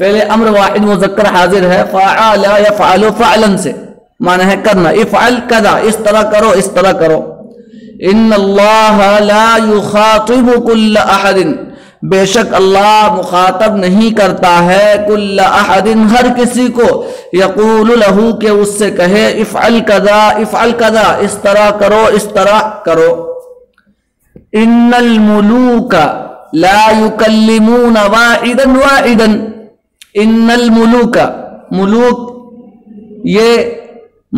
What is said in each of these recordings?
فعل امر واحد مذکر حاضر ہے، فعل یفعل فعلا سے معنی ہے کرنا، افعل کذا اس طرح کرو اس طرح کرو۔ ان اللہ لا یخاطب کل احد، بے شک اللہ مخاطب نہیں کرتا ہے کل احد ہر کسی کو، یقول لہو کہ اس سے کہے افعل کذا افعل کذا اس طرح کرو اس طرح کرو۔ ان الملوک لا یکلمون واحدا واحدا، ان الملوک، ملوک یہ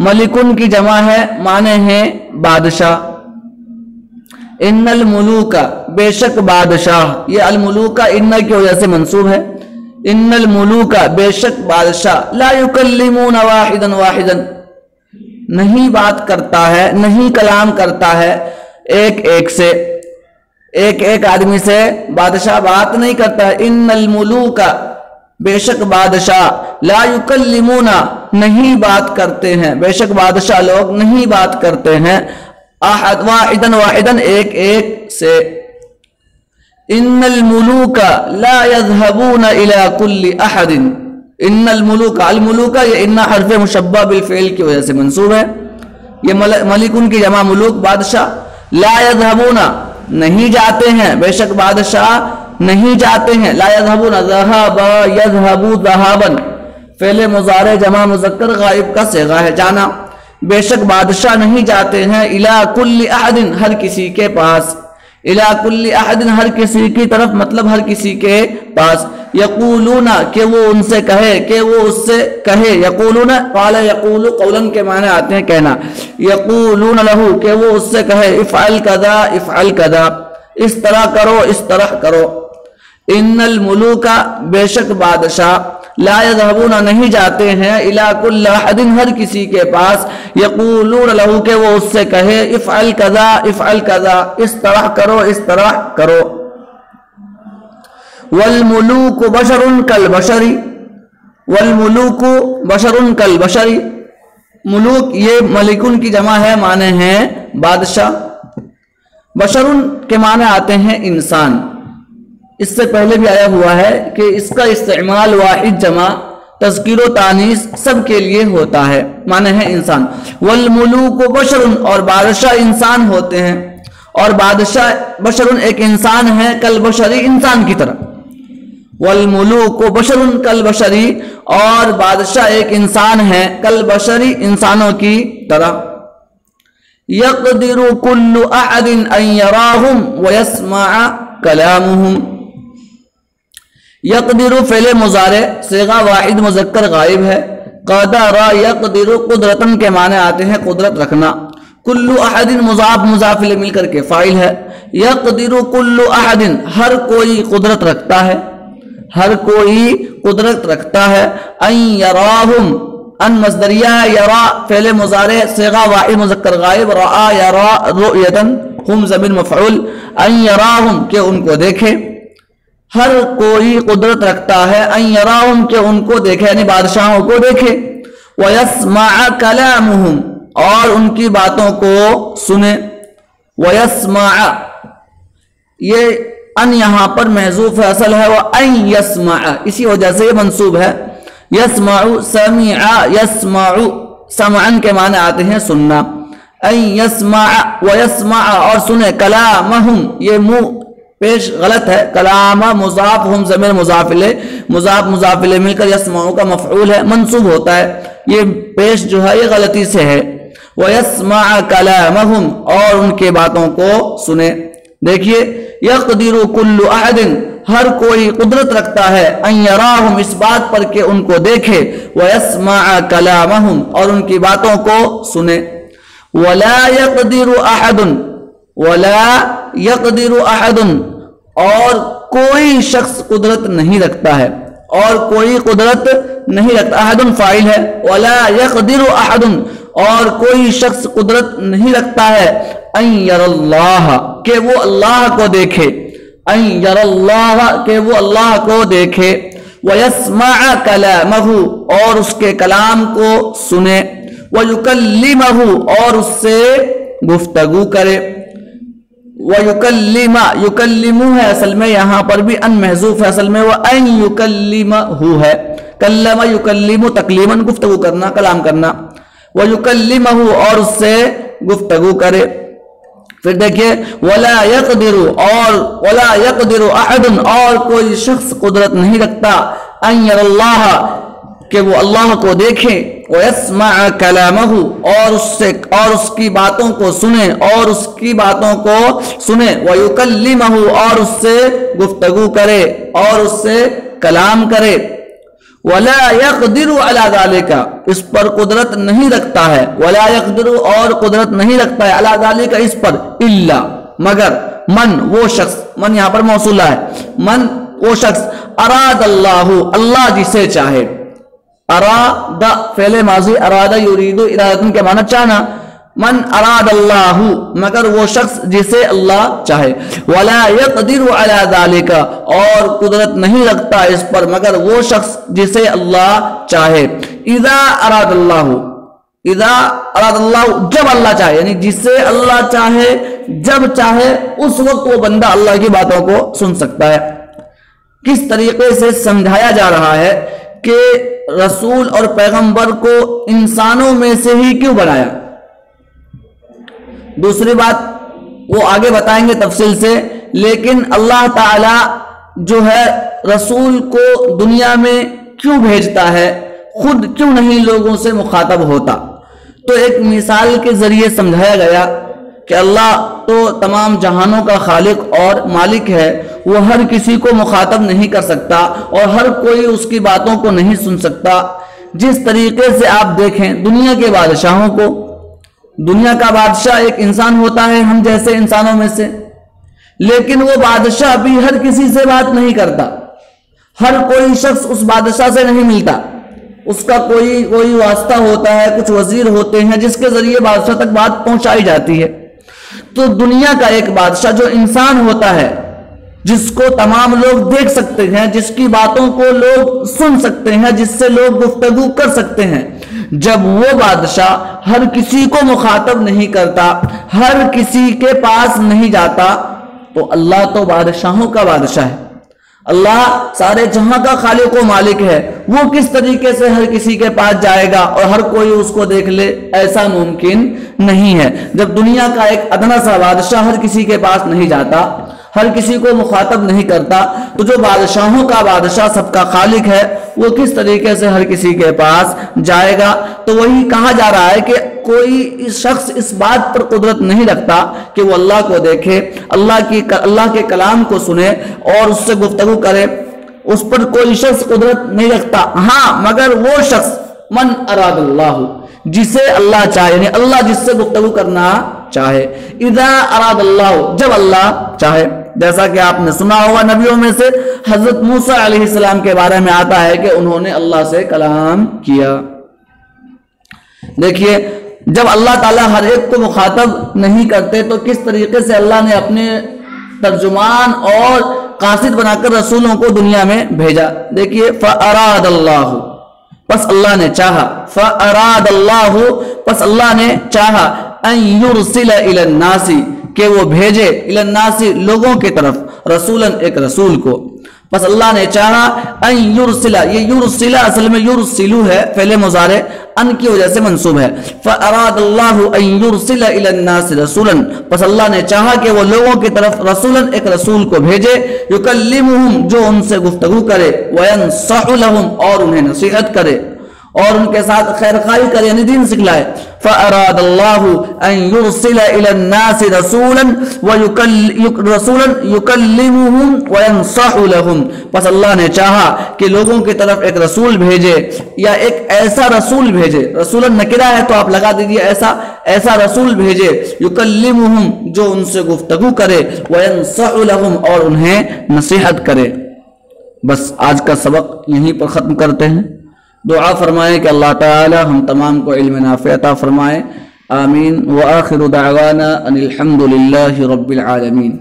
ملکن کی جمع ہے، معنی ہے بادشاہ۔ ان الملوک بے شک بادشاہ، یہ الملوک ان کی وجہ سے منصوب ہے۔ ان الملوک بے شک بادشاہ، لا یکلمون واحدا واحدا نہیں بات کرتا ہے، نہیں کلام کرتا ہے ایک ایک سے، ایک ایک آدمی سے بادشاہ بات نہیں کرتا ہے۔ ان الملوک بے شک بادشاہ، لا یکلمون نہیں بات کرتے ہیں، بے شک بادشاہ لوگ نہیں بات کرتے ہیں، احد واحدا واحدا ایک ایک سے۔ ان الملوک لا يذهبون الى كل احد، ان الملوک، الملوک یہ ان حرف مشبہ بالفعل کی وجہ سے منصوب ہے، یہ ملکن کی جمع ملوک بادشاہ۔ لا يذهبون نہیں جاتے ہیں، بے شک بادشاہ نہیں جاتے ہیں، لا يذهبون ذهب يذهب ذهابا فعل مضارع جمع مذکر غائب کا صیغہ ہے جانا، بے شک بادشاہ نہیں جاتے ہیں الی کل احد ہر کسی کے پاس، الی کل احد ہر کسی کی طرف مطلب ہر کسی کے پاس، یقولون کہ وہ ان سے کہے، کہ وہ اس سے کہے، یقولون قال یقول قولا کے معنی آتے ہیں کہنا، یقولون لہو کہ وہ اس سے کہے افعل کذا افعل کذا اس طرح کرو اس طرح کرو۔ ان الملوک بے شک بادشاہ، لا يذهبون نہیں جاتے ہیں الی کل احد ہر کسی کے پاس، یقولون لہو کہ وہ اس سے کہے افعل کذا افعل کذا اس طرح کرو اس طرح کرو۔ والملوک بشر کالبشر، والملوک بشر کالبشر، ملوک یہ ملکن کی جمع ہے، معنی ہے بادشاہ۔ بشر کے معنی آتے ہیں انسان، اس سے پہلے بھی آیا ہوا ہے کہ اس کا استعمال واحد جمع تذکیر و تانیث سب کے لیے ہوتا ہے، معنی ہے انسان۔ والملوک بشر اور بادشاہ انسان ہوتے ہیں، اور بادشاہ بشر ایک انسان ہے، کالبشری انسان کی طرح۔ والملوک بشر کالبشری اور بادشاہ ایک انسان ہے کالبشری انسانوں کی طرح۔ یقدر کل احد ان یراہم ویسمع کلامہم، یقدر فعل مضارع صیغہ واحد مذکر غائب ہے، قدر یقدر قدرتن کے معنی آتے ہیں قدرت رکھنا، کل احد مضاف مضاف مل کر کے فاعل ہے، یقدر کل احد ہر کوئی قدرت رکھتا ہے، ہر کوئی قدرت رکھتا ہے، ان یراہم ان مصدریہ ہے، یرا فعل مضارع صیغہ واحد مذکر غائب، رآ یرا رؤیتن ہم ضمیر مفعول، ان یراہم کہ ان کو دیکھے، ہر کوئی قدرت رکھتا ہے ان یراہم کہ ان کو دیکھے یعنی بادشاہوں کو دیکھے، ویسمع کلامہم اور ان کی باتوں کو سنے، ویسمع یہ ان یہاں پر محذوف ہے، اصل ہے وہ ان یسمع، اسی وجہ سے یہ منصوب ہے۔ یسمع سمع یسمع سمعن کے معنی آتے ہیں سننا، ان یسمع ویسمع اور سنے، کلامہم یہ منہ پیش غلط ہے، کلام مضاف ہم ضمیر مضافلے مضاف مضافلے مل کر یسمعو کا مفعول ہے، منصوب ہوتا ہے، یہ پیش جو ہے یہ غلطی سے ہے۔ وَيَسْمَعَ كَلَامَهُمْ اور ان کے باتوں کو سنے۔ دیکھیے يَقْدِرُ كُلُّ أَحَدٍ ہر کوئی قدرت رکھتا ہے، ان یراہم اس بات پر کہ ان کو دیکھے، وَيَسْمَعَ كَلَامَهُمْ اور ان کی باتوں کو سنے۔ وَلَا يَقْدِرُ أَحَدٌ وَلَا يَقْدِرُ أَحَدٌ اور کوئی شخص قدرت نہیں رکھتا ہے، اور کوئی قدرت نہیں رکھتا، احد فاعل ہے، وَلَا يَقْدِرُ أَحَدٌ اور کوئی شخص قدرت نہیں رکھتا ہے، ان یر اللہ کہ وہ اللہ کو دیکھے، ان یر اللہ کہ وہ اللہ کو دیکھے، وَيَسْمَعَ كَلَامَهُ اور اس کے کلام کو سنے، وَيُكَلِّمَهُ اور اس سے گفتگو کرے، وَيُكَلِّمَ يُكَلِّمُ ہے اصل میں، یہاں پر بھی ان محذوف ہے اصل میں، وَأَن يُكَلِّمَهُ ہے، کلم یکلم تکلیماً گفتگو کرنا، کلام کرنا، وَيُكَلِّمَهُ اور اس سے گفتگو کرے۔ پھر دیکھیے وَلَا يَقْدِرُ اور وَلَا يَقْدِرُ أَحَدٌ اور کوئی شخص قدرت نہیں رکھتا، أَن يَرَ اللَّهَ کہ وہ اللہ کو دیکھے، وَيَسْمَعَ كَلَامَهُ اور اس کی باتوں کو سنے، وَيُكَلِّمَهُ اور اس سے گفتگو کرے اور اس سے کلام کرے۔ وَلَا يَقْدِرُ عَلَى ذَلِكَ اس پر قدرت نہیں رکھتا ہے، وَلَا يَقْدِرُ اور قدرت نہیں رکھتا ہے، عَلَى ذَلِكَ اس پر، إِلَّا مگر، من وہ شخص، من یہاں پر موصولہ ہے، من وہ شخص، اراد اللہ جسے چاہے، اراد فعل ماضی، اراد یرید ارادتن کے معنی چاہنا، من اراد اللہ مگر وہ شخص جسے اللہ چاہے، ولا يقدر على ذلك اور قدرت نہیں رکھتا اس پر مگر وہ شخص جسے اللہ چاہے، اذا اراد اللہ جب اللہ چاہے، یعنی جسے اللہ چاہے جب چاہے اس وقت وہ بندہ اللہ کی باتوں کو سن سکتا ہے۔ کس طریقے سے سمجھایا جا رہا ہے کہ رسول اور پیغمبر کو انسانوں میں سے ہی کیوں بنایا؟ دوسری بات وہ آگے بتائیں گے تفصیل سے، لیکن اللہ تعالی جو ہے رسول کو دنیا میں کیوں بھیجتا ہے، خود کیوں نہیں لوگوں سے مخاطب ہوتا؟ تو ایک مثال کے ذریعے سمجھایا گیا کہ اللہ تو تمام جہانوں کا خالق اور مالک ہے، وہ ہر کسی کو مخاطب نہیں کر سکتا اور ہر کوئی اس کی باتوں کو نہیں سن سکتا۔ جس طریقے سے آپ دیکھیں دنیا کے بادشاہوں کو، دنیا کا بادشاہ ایک انسان ہوتا ہے ہم جیسے انسانوں میں سے، لیکن وہ بادشاہ بھی ہر کسی سے بات نہیں کرتا، ہر کوئی شخص اس بادشاہ سے نہیں ملتا، اس کا کوئی واسطہ ہوتا ہے، کچھ وزیر ہوتے ہیں جس کے ذریعے بادشاہ تک بات پہنچائی جاتی ہے۔ تو دنیا کا ایک بادشاہ جو انسان ہوتا ہے، جس کو تمام لوگ دیکھ سکتے ہیں، جس کی باتوں کو لوگ سن سکتے ہیں، جس سے لوگ گفتگو کر سکتے ہیں، جب وہ بادشاہ ہر کسی کو مخاطب نہیں کرتا، ہر کسی کے پاس نہیں جاتا، تو اللہ تو بادشاہوں کا بادشاہ ہے، اللہ سارے جہاں کا خالق و مالک ہے، وہ کس طریقے سے ہر کسی کے پاس جائے گا اور ہر کوئی اس کو دیکھ لے؟ ایسا ممکن نہیں ہے۔ جب دنیا کا ایک ادنا سا بادشاہ ہر کسی کے پاس نہیں جاتا، ہر کسی کو مخاطب نہیں کرتا، تو جو بادشاہوں کا بادشاہ سب کا خالق ہے وہ کس طریقے سے ہر کسی کے پاس جائے گا؟ تو وہی کہا جا رہا ہے کہ کوئی شخص اس بات پر قدرت نہیں رکھتا کہ وہ اللہ کو دیکھے، اللہ کے کلام کو سنے اور اس سے گفتگو کرے، اس پر کوئی شخص قدرت نہیں رکھتا۔ ہاں مگر وہ شخص من اراد اللہ جسے اللہ چاہے، یعنی اللہ جس سے گفتگو کرنا چاہے، اذا اراد اللہ جب اللہ چاہے، جیسا کہ آپ نے سنا ہوگا نبیوں میں سے حضرت موسیٰ علیہ السلام کے بارے میں آتا ہے کہ انہوں نے اللہ سے کلام کیا۔ دیکھیے جب اللہ تعالیٰ ہر ایک کو مخاطب نہیں کرتے تو کس طریقے سے اللہ نے اپنے ترجمان اور قاصد بنا کر رسولوں کو دنیا میں بھیجا۔ دیکھیے فَأَرَادَ اللَّهُ پس اللہ نے چاہا، فَأَرَادَ اللَّهُ پس اللہ نے چاہا، أَن يُرْسِلَ إِلَى النَّاسِ کہ وہ بھیجے إِلَى النَّاسِ لوگوں کی طرف، رسولاً ایک رسول کو۔ پس اللہ نے چاہا ان یرسل، یہ یرسل اصل میں یرسلو ہے، فعل مضارع ان کی وجہ سے منصوب ہے۔ فاراد اللہ ان یرسل الی الناس رسولا، پس اللہ نے چاہا کہ وہ لوگوں کی طرف رسولا ایک رسول کو بھیجے، یکلمہم جو ان سے گفتگو کرے، وینصح لہم اور انہیں نصیحت کرے اور ان کے ساتھ خیر خواہی کرے، یعنی دین سکھلائے۔ فاراد اللہ ان یرسل الی الناس رسولا یکلمہم وینصح لہم، پس اللہ نے چاہا کہ لوگوں کی طرف ایک رسول بھیجے یا ایک ایسا رسول بھیجے، رسولا نکرہ ہے تو آپ لگا دیجئے ایسا رسول بھیجے، یکلمہم جو ان سے گفتگو کرے، وینصح لہم اور انہیں نصیحت کرے۔ بس آج کا سبق یہیں پر ختم کرتے ہیں۔ دعا فرمائیں کہ اللہ تعالی ہم تمام کو علم نافع عطا فرمائے، آمین۔ وآخر دعوانا ان الحمد للہ رب العالمین۔